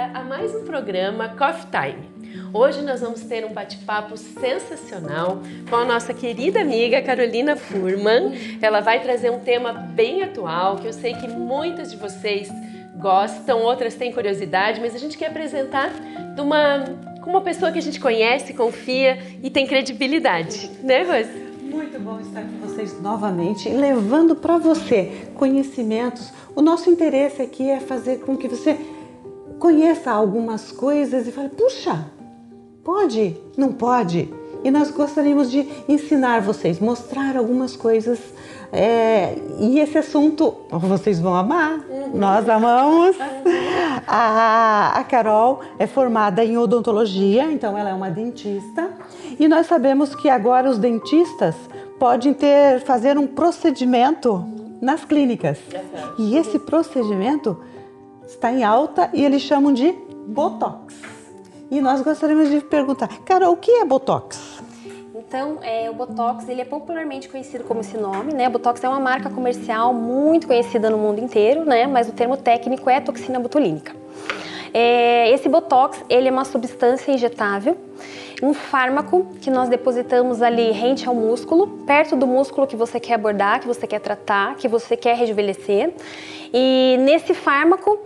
bem-vinda a mais um programa Coffee Time. Hoje nós vamos ter um bate-papo sensacional com a nossa querida amiga Carolina Furman. Ela vai trazer um tema bem atual, que eu sei que muitas de vocês gostam, outras têm curiosidade, mas a gente quer apresentar com uma pessoa que a gente conhece, confia e tem credibilidade, né, Rose? Muito bom estar com vocês novamente, levando para você conhecimentos. O nosso interesse aqui é fazer com que você conheça algumas coisas e fale, puxa, pode? Não pode? E nós gostaríamos de ensinar vocês, mostrar algumas coisas. E esse assunto vocês vão amar, nós amamos. A Carol é formada em odontologia, então ela é uma dentista. E nós sabemos que agora os dentistas podem fazer um procedimento nas clínicas. E esse procedimento está em alta e eles chamam de Botox. E nós gostaríamos de perguntar, Carol, o que é Botox? Então, o Botox, ele é popularmente conhecido como esse nome, né? Botox é uma marca comercial muito conhecida no mundo inteiro, né? Mas o termo técnico é toxina botulínica. Esse Botox, ele é uma substância injetável, um fármaco que nós depositamos ali rente ao músculo, perto do músculo que você quer abordar, que você quer tratar, que você quer rejuvenescer. E nesse fármaco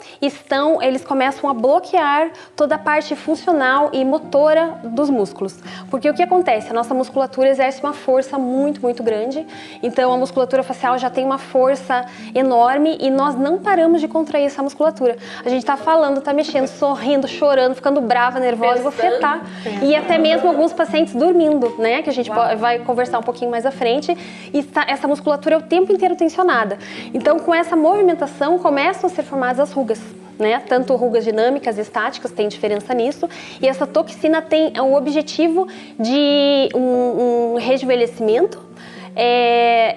eles começam a bloquear toda a parte funcional e motora dos músculos. Porque o que acontece? A nossa musculatura exerce uma força muito, muito grande. Então a musculatura facial já tem uma força enorme e nós não paramos de contrair essa musculatura. A gente tá falando, tá mexendo, sorrindo, chorando, ficando brava, nervosa, você tá. E até mesmo alguns pacientes dormindo, né? Que a gente vai conversar um pouquinho mais à frente. E essa musculatura é o tempo inteiro tensionada. Então com essa movimentação começam a ser formadas as rugas, né? Tanto rugas dinâmicas e estáticas, tem diferença nisso. E essa toxina tem o objetivo de um rejuvenescimento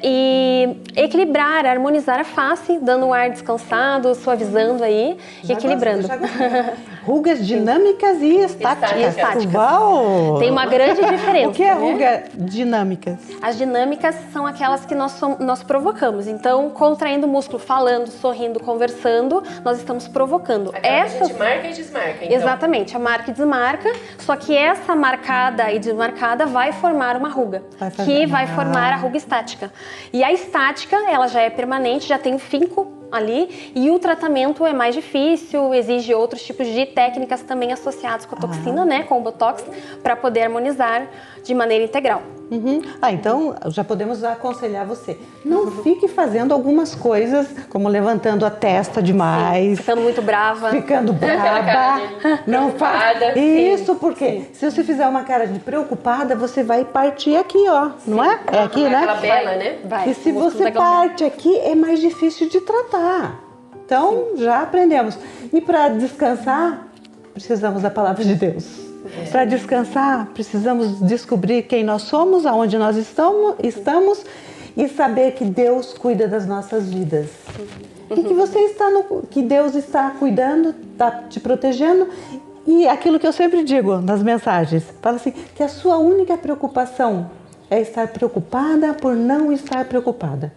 e equilibrar, harmonizar a face, dando um ar descansado, suavizando aí e equilibrando. Rugas dinâmicas e estáticas. Uau! Tem uma grande diferença. O que é ruga dinâmicas? As dinâmicas são aquelas que nós provocamos. Então, contraindo o músculo, falando, sorrindo, conversando, nós estamos provocando. A gente marca e desmarca, então. Exatamente, a marca e desmarca, só que essa marcada e desmarcada vai formar uma ruga, que vai formar a ruga estática. E a estática, ela já é permanente, já tem o finco ali, e o tratamento é mais difícil, exige outros tipos de técnicas também associadas com a toxina, né, com o Botox, para poder harmonizar de maneira integral. Então já podemos aconselhar você. Não fique fazendo algumas coisas, como levantando a testa demais. Sim, ficando muito brava. Ficando brava. Não faça isso, porque se você fizer uma cara de preocupada, você vai partir aqui, ó. Não é? É aqui, né? Aquela bela, né? Vai. E se você parte aqui, é mais difícil de tratar. Então, já aprendemos. E para descansar, precisamos da palavra de Deus. Para descansar, precisamos descobrir quem nós somos, aonde nós estamos e saber que Deus cuida das nossas vidas. E que Deus está cuidando, está te protegendo. E aquilo que eu sempre digo nas mensagens, fala assim, que a sua única preocupação é estar preocupada por não estar preocupada.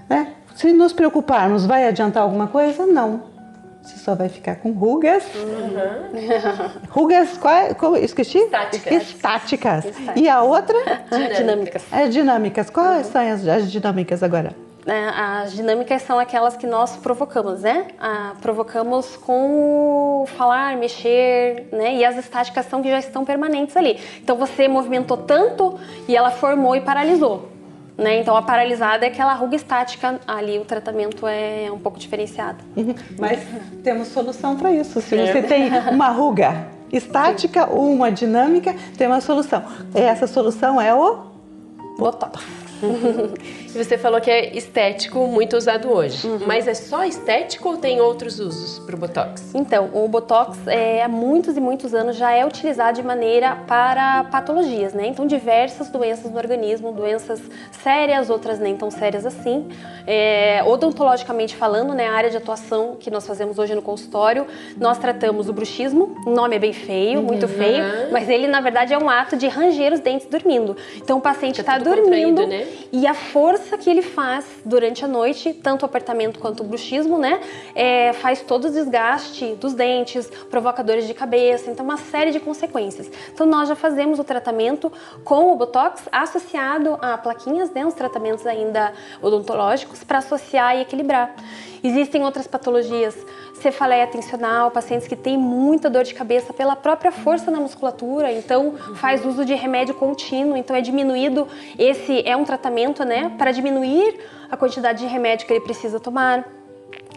Né? Se nos preocuparmos, vai adiantar alguma coisa? Não. Você só vai ficar com rugas. Rugas, esqueci? Estáticas. E a outra? Dinâmicas. Dinâmicas. Quais são as dinâmicas agora? As dinâmicas são aquelas que nós provocamos, né? Provocamos com o falar, mexer, né? E as estáticas são que já estão permanentes ali. Então você movimentou tanto e ela formou e paralisou. Né? Então a paralisada é aquela ruga estática, ali o tratamento é um pouco diferenciado. Mas temos solução para isso. Se você tem uma ruga estática ou uma dinâmica, tem uma solução. Essa solução é o Botox. E você falou que é estético, muito usado hoje. Mas é só estético ou tem outros usos para o Botox? Então, o Botox há muitos e muitos anos já é utilizado de maneira para patologias, né? Então, diversas doenças no organismo, doenças sérias, outras nem tão sérias assim. Odontologicamente falando, né, a área de atuação que nós fazemos hoje no consultório, nós tratamos o bruxismo, o nome é bem feio, muito feio, mas ele na verdade é um ato de ranger os dentes dormindo. Então o paciente está dormindo, né? E a força que ele faz durante a noite, tanto o apertamento quanto o bruxismo, né? Faz todo o desgaste dos dentes, provoca dores de cabeça, então uma série de consequências. Então nós já fazemos o tratamento com o Botox associado a plaquinhas, né? Os tratamentos ainda odontológicos para associar e equilibrar. Existem outras patologias, cefaleia tensional, pacientes que têm muita dor de cabeça pela própria força na musculatura, então faz uso de remédio contínuo, então é diminuído, esse é um tratamento, né, para diminuir a quantidade de remédio que ele precisa tomar.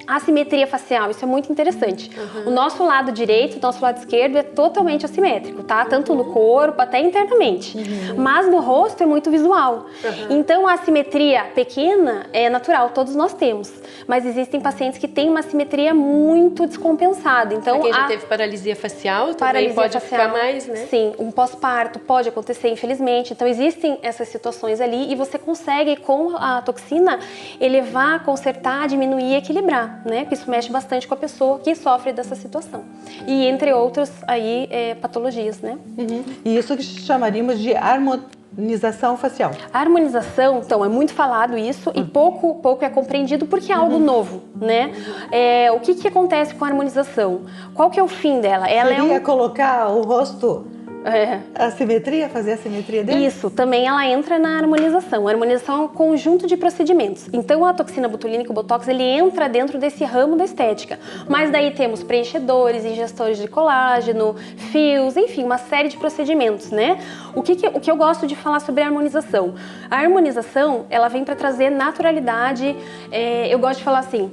Assimetria facial, isso é muito interessante. O nosso lado direito, o nosso lado esquerdo é totalmente assimétrico, tá? Tanto no corpo, até internamente. Mas no rosto é muito visual. Então a assimetria pequena é natural, todos nós temos. Mas existem pacientes que têm uma assimetria muito descompensada. Então, quem já teve paralisia facial também pode ficar mais, né? Sim, um pós-parto pode acontecer, infelizmente. Então existem essas situações ali e você consegue, com a toxina, elevar, consertar, diminuir e equilibrar, né? Porque isso mexe bastante com a pessoa que sofre dessa situação. E entre outras aí, patologias, né? E isso que chamaríamos de harmonização facial. A harmonização, então, é muito falado isso e pouco é compreendido porque é algo novo, né? O que acontece com a harmonização? Qual que é o fim dela? Ela Seria colocar o rosto... A simetria, fazer a simetria dele? Isso, também ela entra na harmonização. A harmonização é um conjunto de procedimentos. Então a toxina botulínica, o Botox, ele entra dentro desse ramo da estética. Mas daí temos preenchedores, ingestores de colágeno, fios, enfim, uma série de procedimentos, né? O que eu gosto de falar sobre a harmonização? A harmonização, ela vem para trazer naturalidade. Eu gosto de falar assim,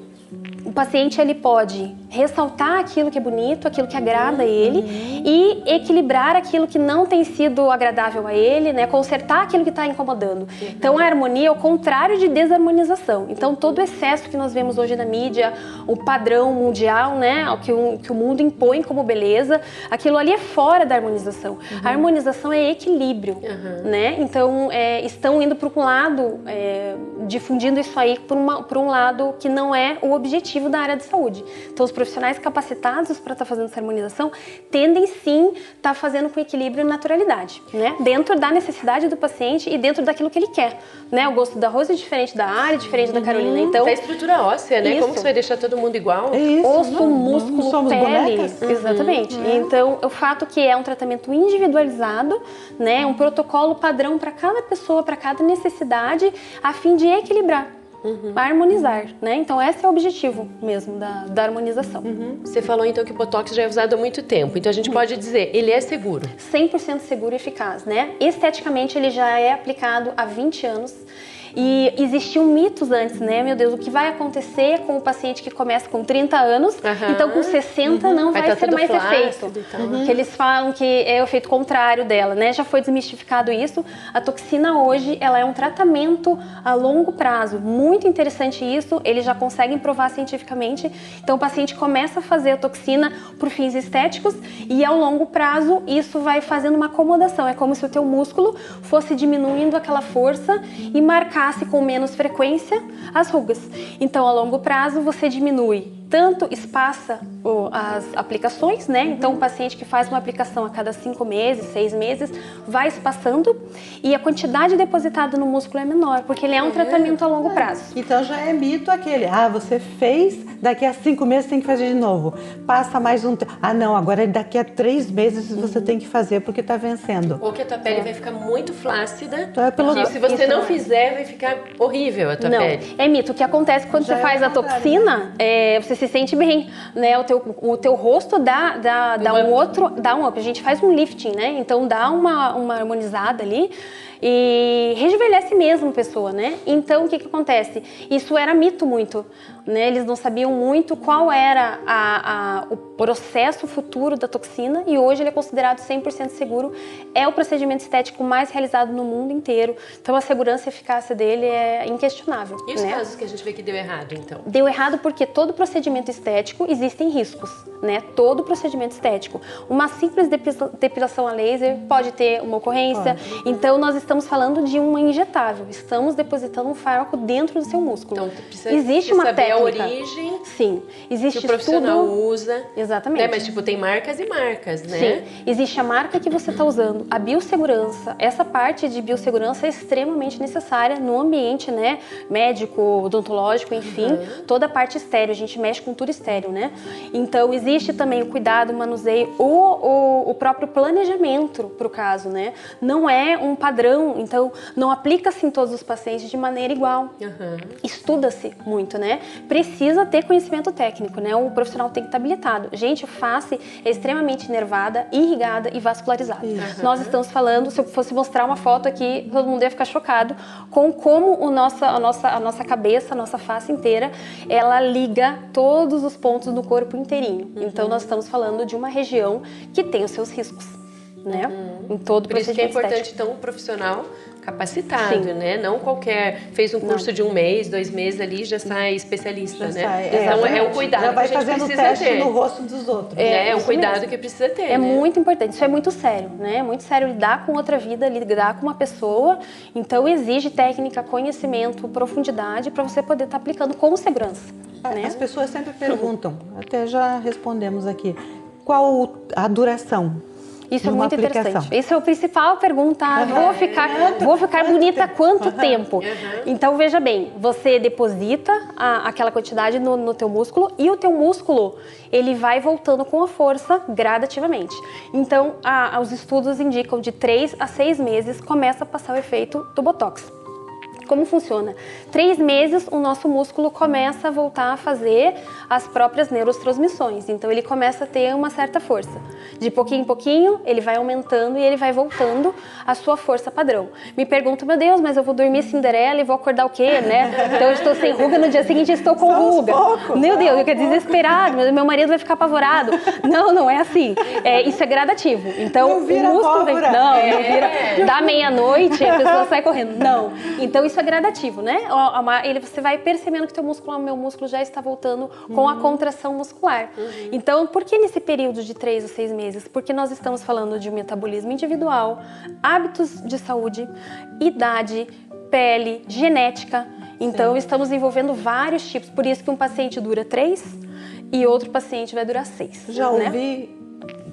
o paciente ele pode ressaltar aquilo que é bonito, aquilo que agrada a ele e equilibrar aquilo que não tem sido agradável a ele, né? Consertar aquilo que está incomodando. Então a harmonia é o contrário de desarmonização. Então todo o excesso que nós vemos hoje na mídia, o padrão mundial, né? O que o mundo impõe como beleza, aquilo ali é fora da harmonização. A harmonização é equilíbrio, né? Então estão indo para um lado, difundindo isso aí por um lado que não é o objetivo da área de saúde. Então os profissionais capacitados para estar fazendo essa harmonização tendem sim estar fazendo com equilíbrio e naturalidade, né? Dentro da necessidade do paciente e dentro daquilo que ele quer, né? O gosto da Rose é diferente da área, diferente da Carolina, então... Da estrutura óssea, né? Isso. Como você vai deixar todo mundo igual? Osso, músculo, somos pele. bonecas? Exatamente. Então, o fato que é um tratamento individualizado, né? Um protocolo padrão para cada pessoa, para cada necessidade, a fim de equilibrar. Harmonizar, né? Então esse é o objetivo mesmo da harmonização. Você falou então que o Botox já é usado há muito tempo, então a gente pode dizer, ele é seguro? 100% seguro e eficaz, né? Esteticamente ele já é aplicado há 20 anos. E existiam mitos antes, né? Meu Deus, o que vai acontecer com o paciente que começa com 30 anos, então com 60 não vai ser mais efeito. Que eles falam que é o efeito contrário dela, né? Já foi desmistificado isso. A toxina hoje, ela é um tratamento a longo prazo. Muito interessante isso, eles já conseguem provar cientificamente. Então o paciente começa a fazer a toxina por fins estéticos e ao longo prazo isso vai fazendo uma acomodação. É como se o teu músculo fosse diminuindo aquela força e marcasse com menos frequência as rugas. Então, a longo prazo, você diminui, tanto espaça as aplicações, né? Então, o paciente que faz uma aplicação a cada 5 meses, 6 meses, vai espaçando e a quantidade depositada no músculo é menor, porque ele é um tratamento a longo prazo. Então, já é mito aquele, você fez, daqui a 5 meses tem que fazer de novo. Passa mais um... não, agora daqui a 3 meses você tem que fazer porque está vencendo. Ou que a tua pele vai ficar muito flácida, Então, e se você não fizer, vai ficar horrível a tua pele. É mito. O que acontece quando você faz a toxina, você se sente bem, né? O teu rosto dá um up. A gente faz um lifting, né? Então dá uma harmonizada ali e rejuvenesce mesmo a pessoa, né? Então o que acontece? Isso era mito muito, né? Eles não sabiam muito qual era o processo futuro da toxina e hoje ele é considerado 100% seguro. É o procedimento estético mais realizado no mundo inteiro. Então a segurança e eficácia dele é inquestionável. E os né? casos que a gente vê que deu errado, então? Deu errado porque todo procedimento estético existem riscos, né? Todo procedimento estético. Uma simples depilação a laser pode ter uma ocorrência. Então nós estamos falando de uma injetável. injetável. Estamos depositando um fármaco dentro do seu músculo. Então, tu precisa existe uma saber técnica. a origem Sim, existe que o profissional estudo. usa. Exatamente. Né? Mas, tipo, tem marcas e marcas, né? Sim, existe a marca que você está usando, a biossegurança. Essa parte de biossegurança é extremamente necessária no ambiente, né, médico, odontológico, enfim, toda a parte estéreo. A gente mexe com tudo estéreo, né? Então, existe também o cuidado, o manuseio, o próprio planejamento para o caso, né? Não é um padrão, então não aplica-se em todos os pacientes de maneira igual. Estuda-se muito, né? Precisa ter conhecimento técnico, né? O profissional tem que estar habilitado. Gente, a face é extremamente inervada, irrigada e vascularizada. Nós estamos falando, se eu fosse mostrar uma foto aqui, todo mundo ia ficar chocado com como a nossa cabeça, a nossa face inteira, ela liga todos os pontos do corpo inteirinho. Então, nós estamos falando de uma região que tem os seus riscos, né? Em todo Por isso que é procedimento importante, estético. então, um profissional capacitado, Sim. né? Não qualquer, fez um curso de 1 mês, 2 meses ali, já sai especialista, né? Sai, Então, é um cuidado já vai que a gente fazendo precisa teste ter. no rosto dos outros. É um isso cuidado mesmo. que precisa ter, É né? muito importante, isso é muito sério, né? É muito sério lidar com outra vida, lidar com uma pessoa. Então, exige técnica, conhecimento, profundidade para você poder estar aplicando com segurança, né? As pessoas sempre perguntam, até já respondemos aqui, qual a duração? Isso é numa muito aplicação? interessante. Isso é a principal pergunta. Vou ficar bonita quanto tempo? Então, veja bem, você deposita aquela quantidade no teu músculo e o teu músculo, ele vai voltando com a força gradativamente. Então, os estudos indicam de 3 a 6 meses começa a passar o efeito do Botox. Como funciona? 3 meses, o nosso músculo começa a voltar a fazer as próprias neurotransmissões. Então, ele começa a ter uma certa força. De pouquinho em pouquinho, ele vai aumentando e ele vai voltando à sua força padrão. Me pergunto, meu Deus, mas eu vou dormir Cinderela e vou acordar o quê, né? Então, eu estou sem ruga, no dia seguinte estou com ruga. Meu Deus, eu fico desesperado, meu marido vai ficar apavorado. Não é assim. Isso é gradativo. Então, Não vira o músculo vem... pólvora. Não vira... Da meia-noite, a pessoa sai correndo. Não. Então, isso é gradativo, né? Você vai percebendo que o meu músculo já está voltando com a contração muscular. Então, por que nesse período de 3 a 6 meses? Porque nós estamos falando de um metabolismo individual, hábitos de saúde, idade, pele, genética. Então, estamos envolvendo vários tipos. Por isso que um paciente dura 3 e outro paciente vai durar 6. Já né? ouvi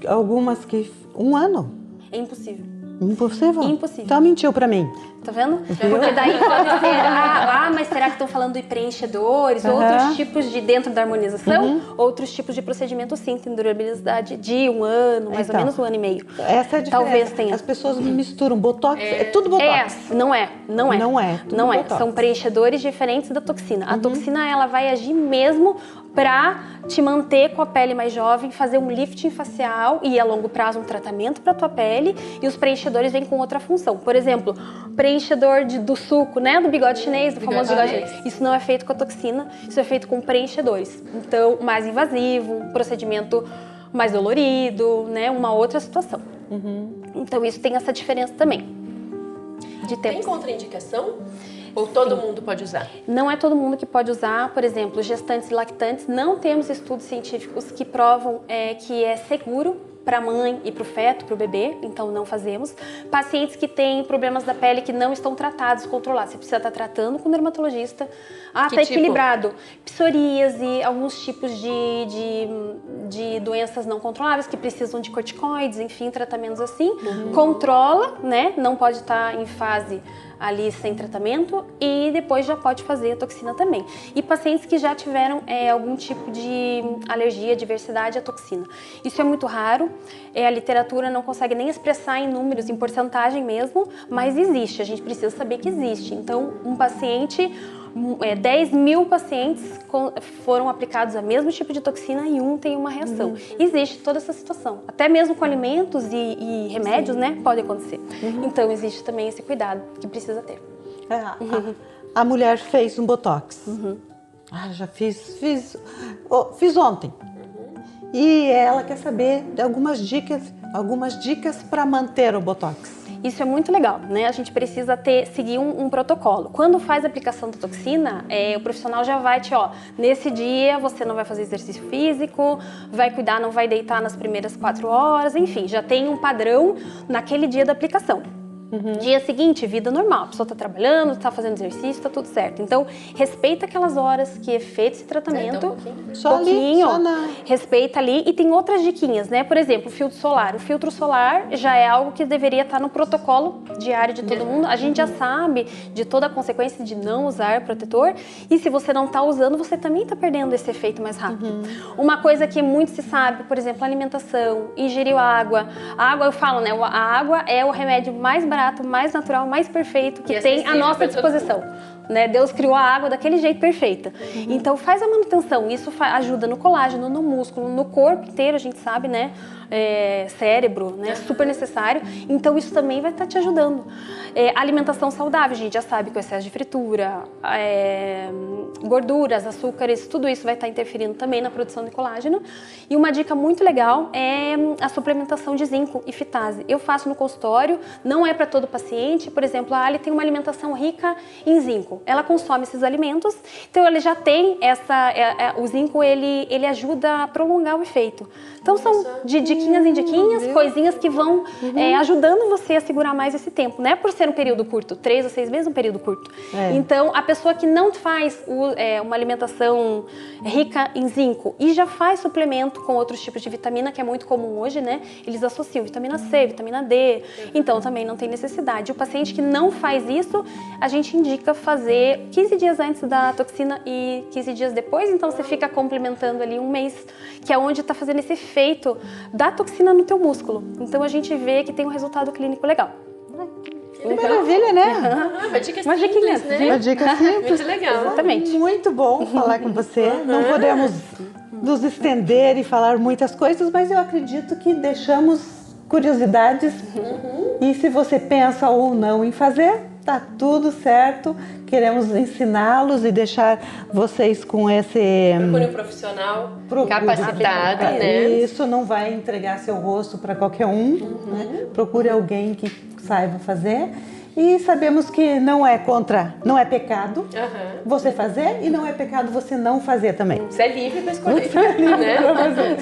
algumas que 1 ano. É impossível. Impossível? Impossível. Então mentiu pra mim. Tá vendo? Porque daí pode ser, mas será que estão falando de preenchedores, outros tipos de dentro da harmonização, outros tipos de procedimento sim, tem durabilidade de 1 ano, mais ou menos 1 ano e meio. Essa é a diferença. Talvez tenha. As pessoas misturam Botox, é tudo Botox. Não é. Não é, tudo Não é. Botox. São preenchedores diferentes da toxina. A toxina, ela vai agir mesmo pra te manter com a pele mais jovem, fazer um lifting facial e a longo prazo um tratamento pra tua pele, e os preenchedores vêm com outra função. Por exemplo, preenchedor do suco, né? Do bigode chinês, do famoso bigode chinês. Isso não é feito com a toxina, isso é feito com preenchedores. Então, mais invasivo, um procedimento mais dolorido, né? Uma outra situação. Então, isso tem essa diferença também. De Tem tempos. contraindicação? Ou todo mundo pode usar? Não é todo mundo que pode usar, por exemplo, gestantes e lactantes. Não temos estudos científicos que provam que é seguro para a mãe e para o feto, para o bebê, então não fazemos. Pacientes que têm problemas da pele que não estão tratados, controlados, você precisa estar tratando com o dermatologista. Tá tipo? equilibrado. Psoríase, alguns tipos de doenças não controláveis que precisam de corticoides, enfim, tratamentos assim. Controla, né? Não pode estar em fase ali sem tratamento e depois já pode fazer a toxina também. E pacientes que já tiveram algum tipo de alergia, adversidade à toxina. Isso é muito raro, a literatura não consegue nem expressar em números, em porcentagem mesmo, mas existe, a gente precisa saber que existe. Então, um paciente, 10 mil pacientes foram aplicados a mesmo tipo de toxina e um tem uma reação. Existe toda essa situação. Até mesmo com alimentos e remédios, né, pode acontecer. Então, existe também esse cuidado que precisa ter. A mulher fez um Botox. Já fiz ontem. E ela quer saber de algumas dicas para manter o Botox. Isso é muito legal, né? A gente precisa seguir um protocolo. Quando faz a aplicação da toxina, o profissional já vai nesse dia você não vai fazer exercício físico, vai cuidar, não vai deitar nas primeiras 4 horas, enfim, já tem um padrão naquele dia da aplicação. Dia seguinte, vida normal. A pessoa tá trabalhando, tá fazendo exercício, tá tudo certo. Então, respeita aquelas horas que é feito esse tratamento. Só ali, só na... Respeita ali. E tem outras diquinhas, né? Por exemplo, o filtro solar. O filtro solar já é algo que deveria estar no protocolo diário de todo mundo. A gente já sabe de toda a consequência de não usar protetor. E se você não tá usando, você também tá perdendo esse efeito mais rápido. Uma coisa que muito se sabe, por exemplo, alimentação, ingerir água. A água, eu falo, né? A água é o remédio mais barato, mais natural, mais perfeito que tem à nossa disposição. Né? Deus criou a água daquele jeito perfeita. Então faz a manutenção, isso ajuda no colágeno, no músculo, no corpo inteiro, a gente sabe, né? Cérebro, né? Super necessário. Então isso também vai estar te ajudando. Alimentação saudável, a gente já sabe que o excesso de fritura, gorduras, açúcares, tudo isso vai estar interferindo também na produção de colágeno. E uma dica muito legal é a suplementação de zinco e fitase. Eu faço no consultório, não é para todo paciente. Por exemplo, a Ali tem uma alimentação rica em zinco. Ela consome esses alimentos, então ele já tem o zinco, ele ajuda a prolongar o efeito. Então são de diquinhas em diquinhas, coisinhas que vão ajudando você a segurar mais esse tempo, né? Por ser um período curto, 3 a 6 meses é um período curto. Então a pessoa que não faz uma alimentação rica em zinco e já faz suplemento com outros tipos de vitamina, que é muito comum hoje, né? Eles associam vitamina C, vitamina D, então também não tem necessidade. O paciente que não faz isso, a gente indica fazer 15 dias antes da toxina e 15 dias depois, então você fica complementando ali um mês, que é onde está fazendo esse efeito da toxina no teu músculo. Então a gente vê que tem um resultado clínico legal. Que maravilha, né? Uma dica Uma simples, diquinha, né? Uma dica simples. Muito legal. Exatamente. Muito bom falar com você. Não podemos nos estender e falar muitas coisas, mas eu acredito que deixamos curiosidades. E se você pensa ou não em fazer, tá tudo certo. Queremos ensiná-los e deixar vocês com esse... Procure um profissional capacitado, né? Isso, não vai entregar seu rosto para qualquer um. Né? Procure alguém que saiba fazer. E sabemos que não é pecado você fazer e não é pecado você não fazer também. Você é livre para escolher. Você é livre para fazer.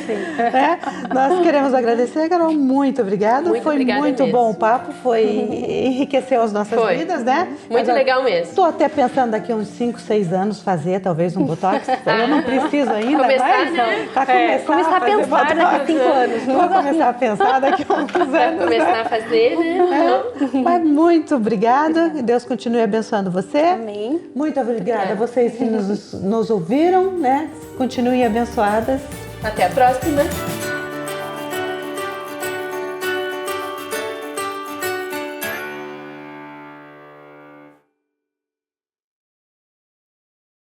Nós queremos agradecer, Carol, muito obrigada. Foi muito bom o papo, enriqueceu as nossas vidas, né? Muito legal mesmo. Estou até pensando daqui uns 5, 6 anos fazer talvez um botox. Eu não preciso ainda, Começar a pensar daqui a 5 anos. Vou começar a pensar daqui a uns anos. Começar a fazer, né? Mas muito obrigada, Deus continue abençoando você. Amém. Muito obrigada a vocês que nos ouviram, né? Continuem abençoadas. Até a próxima.